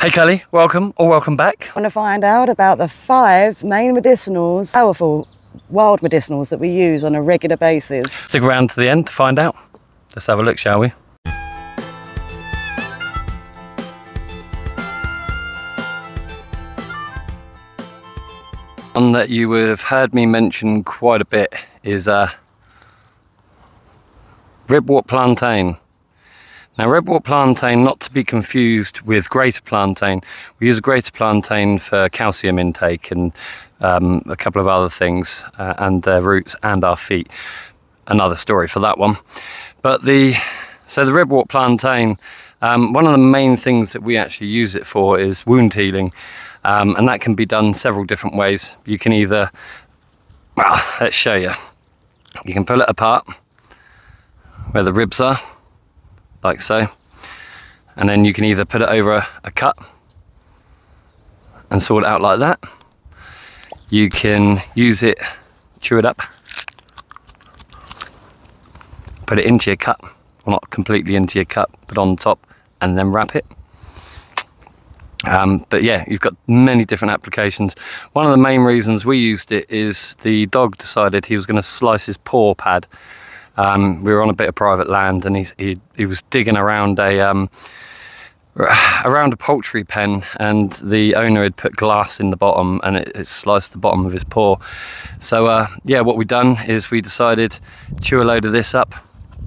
Hey Kelly, welcome or welcome back. I want to find out about the 5 main medicinals, powerful wild medicinals that we use on a regular basis. Stick around to the end to find out. Let's have a look, shall we? One that you would have heard me mention quite a bit is ribwort plantain. Now, ribwort plantain, not to be confused with greater plantain. We use a greater plantain for calcium intake and a couple of other things, and their roots and our feet. Another story for that one. But the ribwort plantain, one of the main things that we actually use it for is wound healing, and that can be done several different ways. You can either, well, let's show you. You can pull it apart where the ribs are, like so, and then you can either put it over a cut and sort it out like that. You can use it, chew it up, put it into your cut, well, not completely into your cut, but on top, and then wrap it. But yeah, you've got many different applications. One of the main reasons we used it is the dog decided he was going to slice his paw pad. We were on a bit of private land, and he was digging around a poultry pen, and the owner had put glass in the bottom, and it sliced the bottom of his paw. So yeah, what we done is we decided chew a load of this up,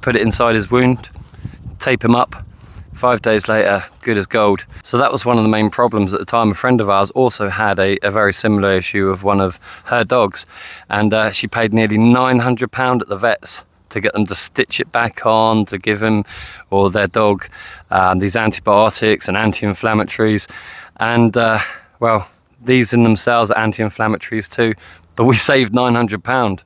put it inside his wound, tape him up. 5 days later, good as gold. So that was one of the main problems at the time. A friend of ours also had a very similar issue of one of her dogs, and she paid nearly £900 at the vets to get them to stitch it back on, to give him or their dog these antibiotics and anti-inflammatories. And well, these in themselves are anti-inflammatories too, but we saved £900.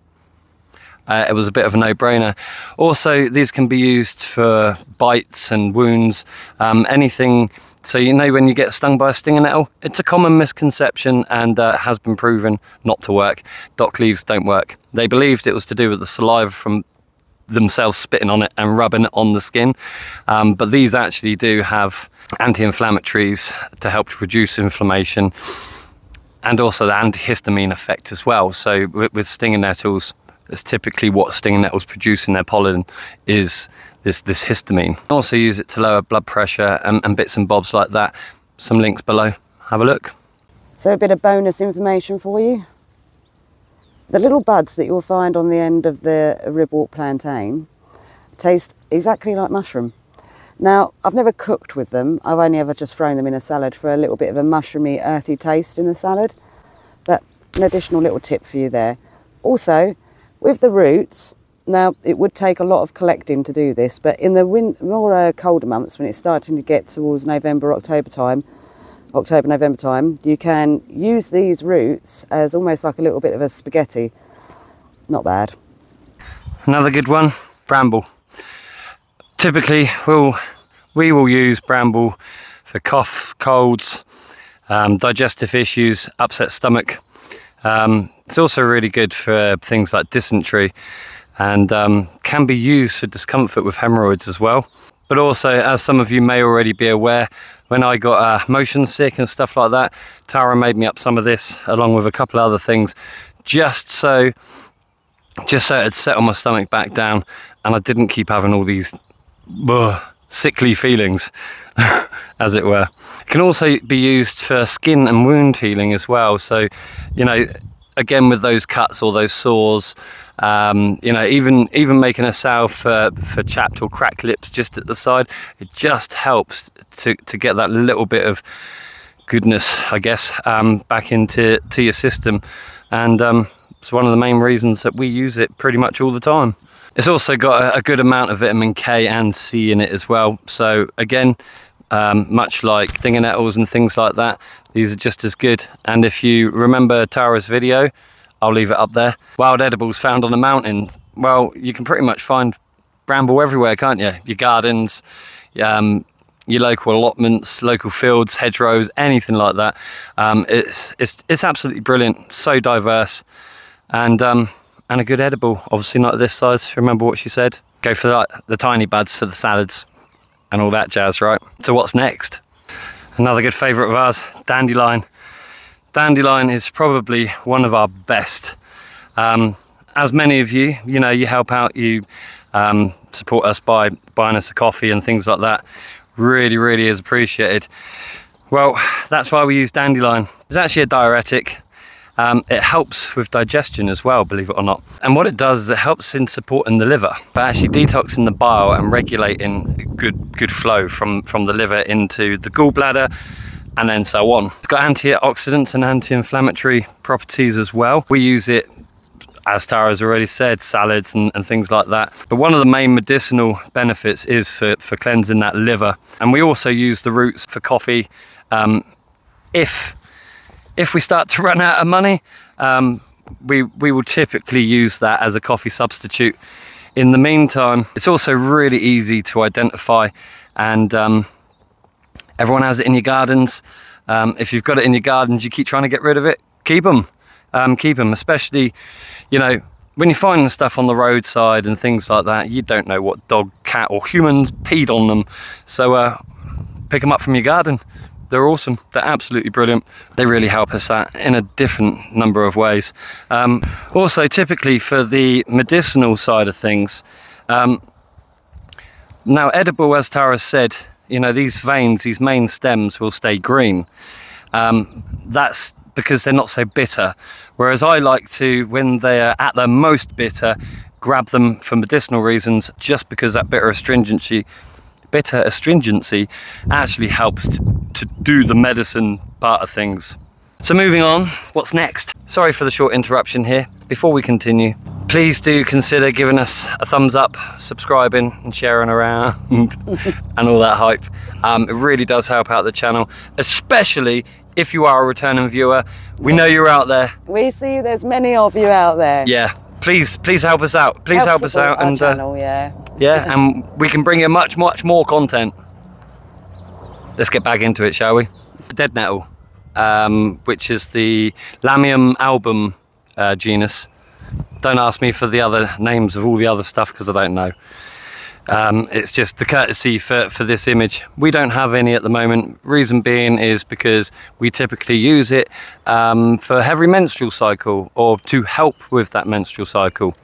It was a bit of a no-brainer. Also, these can be used for bites and wounds, anything. So you know when you get stung by a stinging nettle, it's a common misconception and has been proven not to work. Dock leaves don't work. They believed it was to do with the saliva from themselves spitting on it and rubbing it on the skin, but these actually do have anti-inflammatories to help to reduce inflammation, and also the antihistamine effect as well. So with stinging nettles, it's typically what stinging nettles produce in their pollen is this histamine. Also use it to lower blood pressure and bits and bobs like that. Some links below, have a look. So a bit of bonus information for you. The little buds that you'll find on the end of the ribwort plantain taste exactly like mushroom. Now, I've never cooked with them. I've only ever just thrown them in a salad for a little bit of a mushroomy, earthy taste in the salad. But an additional little tip for you there. Also, with the roots, now it would take a lot of collecting to do this, but in the more colder months, when it's starting to get towards November, November time, you can use these roots as almost like a little bit of a spaghetti. Not bad. Another good one, bramble. Typically, we will use bramble for cough, colds, digestive issues, upset stomach. It's also really good for things like dysentery, and can be used for discomfort with hemorrhoids as well. But also, as some of you may already be aware, when I got motion sick and stuff like that, Tara made me up some of this along with a couple of other things, just so it'd settle my stomach back down and I didn't keep having all these sickly feelings, as it were. It can also be used for skin and wound healing as well. So, you know, again with those cuts or those sores, you know, even making a salve for chapped or cracked lips just at the side, it just helps to get that little bit of goodness, I guess, back into your system. And it's one of the main reasons that we use it pretty much all the time. It's also got a good amount of vitamin K and C in it as well. So again, much like stinging nettles and things like that, these are just as good. And if you remember Tara's video, I'll leave it up there. Wild edibles found on the mountain. Well, you can pretty much find bramble everywhere, can't you? Your gardens, your local allotments, local fields, hedgerows, anything like that. It's absolutely brilliant, so diverse, and a good edible. Obviously not this size, remember what she said. Go for the tiny buds for the salads and all that jazz, right? So what's next? Another good favourite of ours, dandelion. Dandelion is probably one of our best. As many of you, you know, you help out, you support us by buying us a coffee and things like that. Really is appreciated. Well, that's why we use dandelion. It's actually a diuretic. It helps with digestion as well, believe it or not. And what it does is it helps in supporting the liver, but actually detoxing the bile and regulating good flow from the liver into the gallbladder and then so on. It's got antioxidants and anti-inflammatory properties as well. We use it, as Tara's already said, salads and things like that. But one of the main medicinal benefits is for cleansing that liver. And we also use the roots for coffee. If we start to run out of money, we will typically use that as a coffee substitute. In the meantime, it's also really easy to identify, and everyone has it in your gardens. If you've got it in your gardens, you keep trying to get rid of it, keep them, especially, you know, when you're finding stuff on the roadside and things like that, you don't know what dog, cat or humans peed on them. So pick them up from your garden. They're awesome. They're absolutely brilliant. They really help us out in a different number of ways. Also, typically for the medicinal side of things, now edible, as Tara said, you know, these veins, these main stems will stay green. That's because they're not so bitter. Whereas I like to, when they are at their most bitter, grab them for medicinal reasons, just because that bitter astringency actually helps to do the medicine part of things. So moving on, what's next? Sorry for the short interruption here. Before we continue, please do consider giving us a thumbs up, subscribing and sharing around and all that hype. It really does help out the channel, especially if you are a returning viewer. We know you're out there. We see there's many of you out there. Yeah, please help us out. Please help us out, and channel, yeah, and we can bring you much more content. Let's get back into it, shall we? Dead nettle, which is the Lamium album genus. Don't ask me for the other names of all the other stuff, because I don't know. It's just the courtesy for this image. We don't have any at the moment. Reason being is because we typically use it for every menstrual cycle, or to help with that menstrual cycle.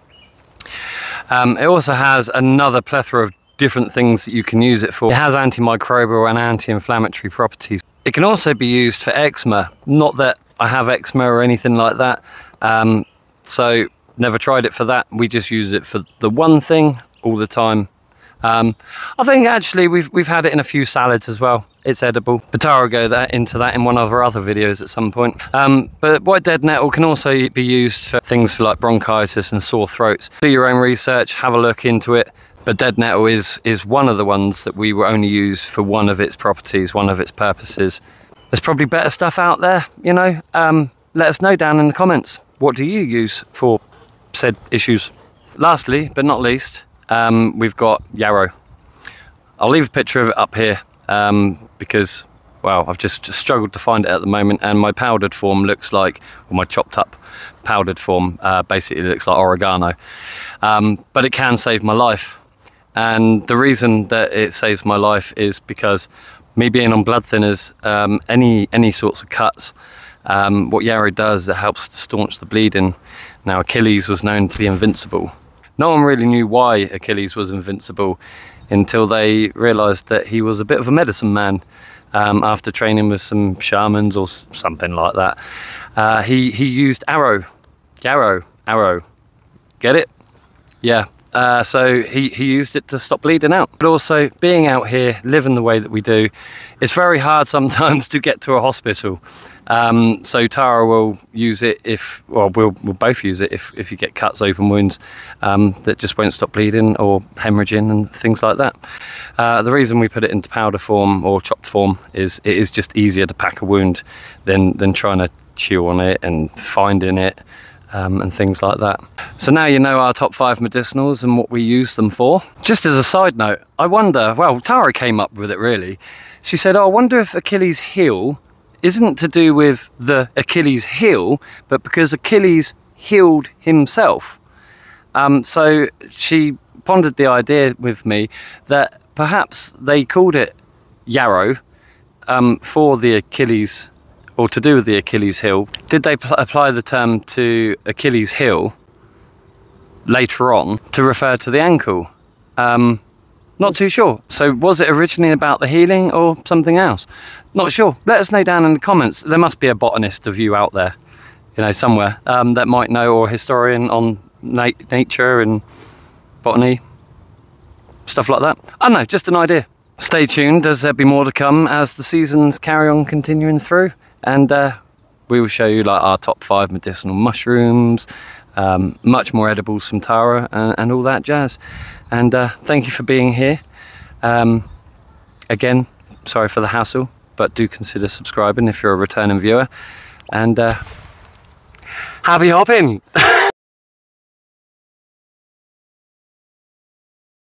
It also has another plethora of different things that you can use it for. It has antimicrobial and anti-inflammatory properties. It can also be used for eczema. Not that I have eczema or anything like that, so never tried it for that. We just use it for the one thing all the time. I think actually we've had it in a few salads as well. It's edible. But Tara will go into that in one of our other videos at some point. But white dead nettle can also be used for things for like bronchitis and sore throats. Do your own research, have a look into it. But dead nettle is one of the ones that we will only use for one of its properties, one of its purposes. There's probably better stuff out there, you know. Let us know down in the comments. What do you use for said issues? Lastly, but not least, we've got yarrow. I'll leave a picture of it up here because, well, I've just struggled to find it at the moment, and my powdered form looks like, or my chopped up powdered form basically looks like oregano. But it can save my life. And the reason that it saves my life is because me being on blood thinners, any sorts of cuts, what yarrow does, it helps to staunch the bleeding. Now, Achilles was known to be invincible. No one really knew why Achilles was invincible until they realized that he was a bit of a medicine man. After training with some shamans or something like that, he used arrow. Get it? Yeah. So he used it to stop bleeding out. But also, being out here, living the way that we do, it's very hard sometimes to get to a hospital. So Tara will use it we'll both use it if you get cuts, open wounds that just won't stop bleeding or hemorrhaging and things like that. The reason we put it into powder form or chopped form is it is just easier to pack a wound than trying to chew on it and finding it. And things like that. So now you know our top 5 medicinals and what we use them for. Just as a side note, I wonder, well, Tara came up with it really. She said, oh, I wonder if Achilles' heel isn't to do with the Achilles heel, but because Achilles healed himself. So she pondered the idea with me that perhaps they called it yarrow for the Achilles, or to do with the Achilles heel. Did they apply the term to Achilles heel later on to refer to the ankle? Not too sure. So was it originally about the healing or something else? Not sure. Let us know down in the comments. There must be a botanist of you out there, you know, somewhere that might know, or a historian on nature and botany, stuff like that. I don't know, just an idea. Stay tuned, as there'll be more to come as the seasons carry on continuing through, and we will show you like our top 5 medicinal mushrooms, much more edibles from Tara, and all that jazz. And thank you for being here. Again, sorry for the hassle, but do consider subscribing if you're a returning viewer, and happy hopping.